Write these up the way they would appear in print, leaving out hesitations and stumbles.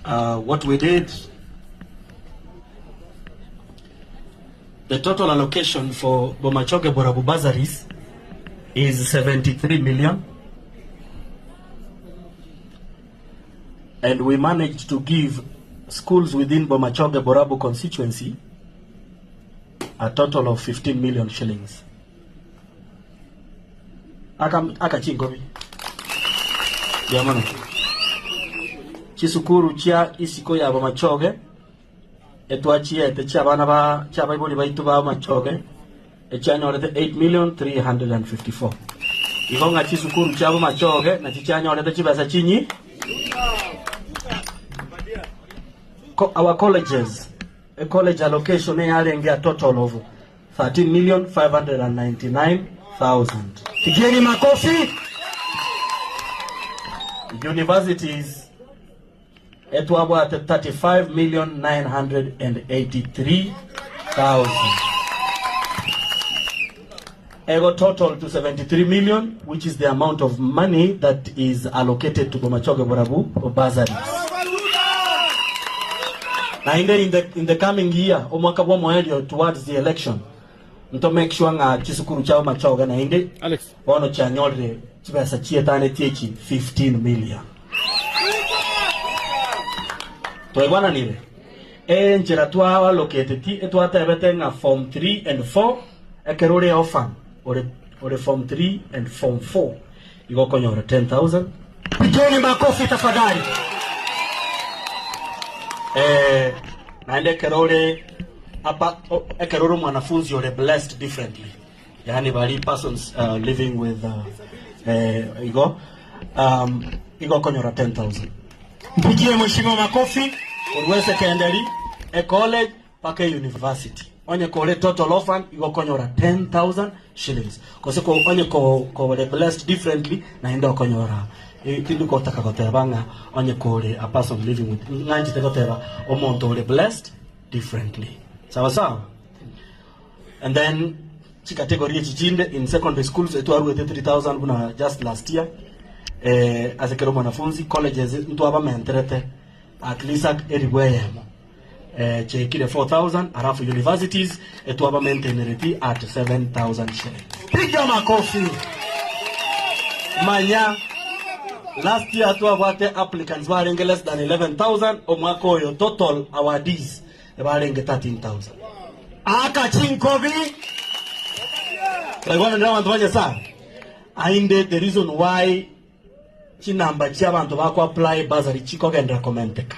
What we did, the total allocation for Bomachoge Borabu bursaries is 73 million. And we managed to give schools within Bomachoge Borabu constituency a total of 15 million shillings. Aka chingobi. Yamano. Chisukuru chia isiko ya Bomachoge. Etwachia etechia bana ba cha Bible baitu ba Bomachoge. Echanya orete 8,354,000. Ikonga chisukuru cha Bomachoge na chichanya orete chibasa chinyi. Our colleges, a college allocation a total of 13,599,000. Tigeni makofi. Universities, it was 35,983,000. Ego total to 73 million, which is the amount of money that is allocated to Bomachoge Borabu for bursaries. Now in the coming year, omwaka bwa mwelio towards the election, nto make sure nga chisukuru chao Machoge na inde Alex bono chanyole chibasa chietane tiechi 15 million. Toegwana nile. Njera tuwa located ti etwata ebete nga form 3 and 4 ekerore ofan ore form 3 and form 4 iko konyora 10,000. Pigeni makofi tafadhali. Naende kerore apa ekeroro mwanafunzi ole blessed differently. Yani bali persons living with igo konyora 10,000. Mpigie mheshimiwa makofi. Urwe secondary, a college, pake university. Onye kole total orphan igo konyora 10,000 shillings. Kose ko onye ko ole blessed differently naende konyora tindu ko taka kotebanga onye kole a person living with nganji tekoteba omonto ole blessed differently. Sawa sawa. And then category chichinde in secondary schools etwaru 3,000 buna just last year. As a kero mwanafunzi colleges ntu aba menterete at least everywhere chekile 4,000 arafu universities etu aba mentenereti at 7,000 shillings. Piga makofi. Manya last year tu abate applicants were less than 11,000 omwaka oyo total awardees barenge 13,000. Aka chinkobi. Kwa ndio wantu waje sana. Ainde the reason why chinamba cy'abantu bako apply bursary chiko genda commentka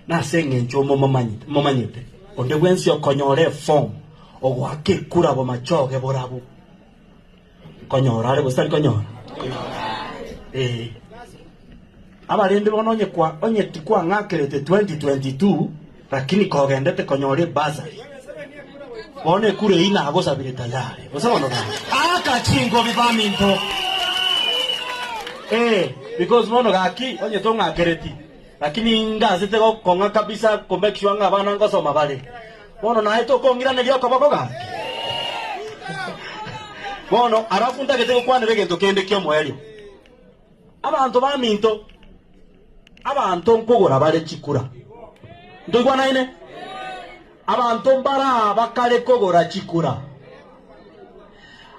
na senge ncho momanyite onde gwensi okonyore form ogwake kura Bomachoge Borabu konyora ari gustari konyora abarende bononye kwa onye tikwa ngakerete 2022 lakini kogendete konyore bursary one kure ina agosabire tayari osabona aka chingo bibaminto because mono gaki onye to ngakereti lakini ngazete ko konga kabisa ko make sure nga bana ngosoma bale mono na eto kongira ne byoko bakoga mono arafunda gete ko kwane begento kende kyo mwelio abantu baminto abantu nkogora bale chikura ndogwana ine abantu mbara bakale kogora chikura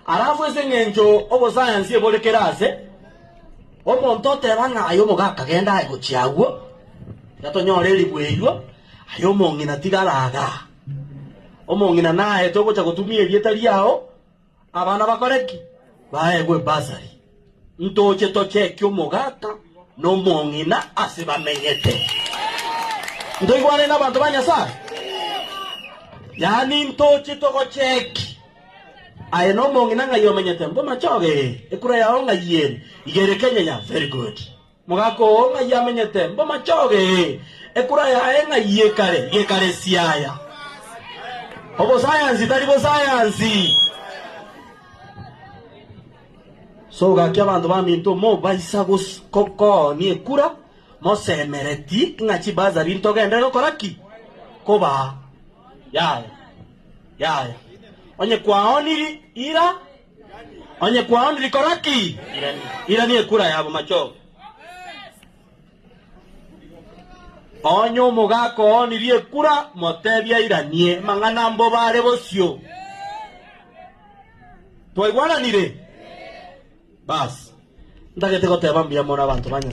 arafu esengenjo obo science ebolekerase omonto tebanga ayo mogaka genda ayo chiago yatonyore libweyo ayo mongina tigaraga omongina nae togocha gutumia ebietari yao abana bakoreki baegwe bursary ntoche tocheki omogaka no mongina asibamenyete ndoigwane na bantu banyasa yani ntoche togocheki I no mongina nga yomenyete Bomachoge ekura yao nga yeri igere Kenya ya very good mugako nga yamenyete Bomachoge ekura ya nga yekare siaya obo science tari bo science so ga kya bantu ba minto mo baisa gos koko ni ekura mo semereti nga chibaza rinto gende no koraki koba ya onye kwaoniri ira onye kwaoniri koraki ira ni ekura ya Bomachoge onyo mugako onirie kura motebia iranie mangana mbo bare bocio twaigwana nire bas ndagete goteba mbia mona abantu banya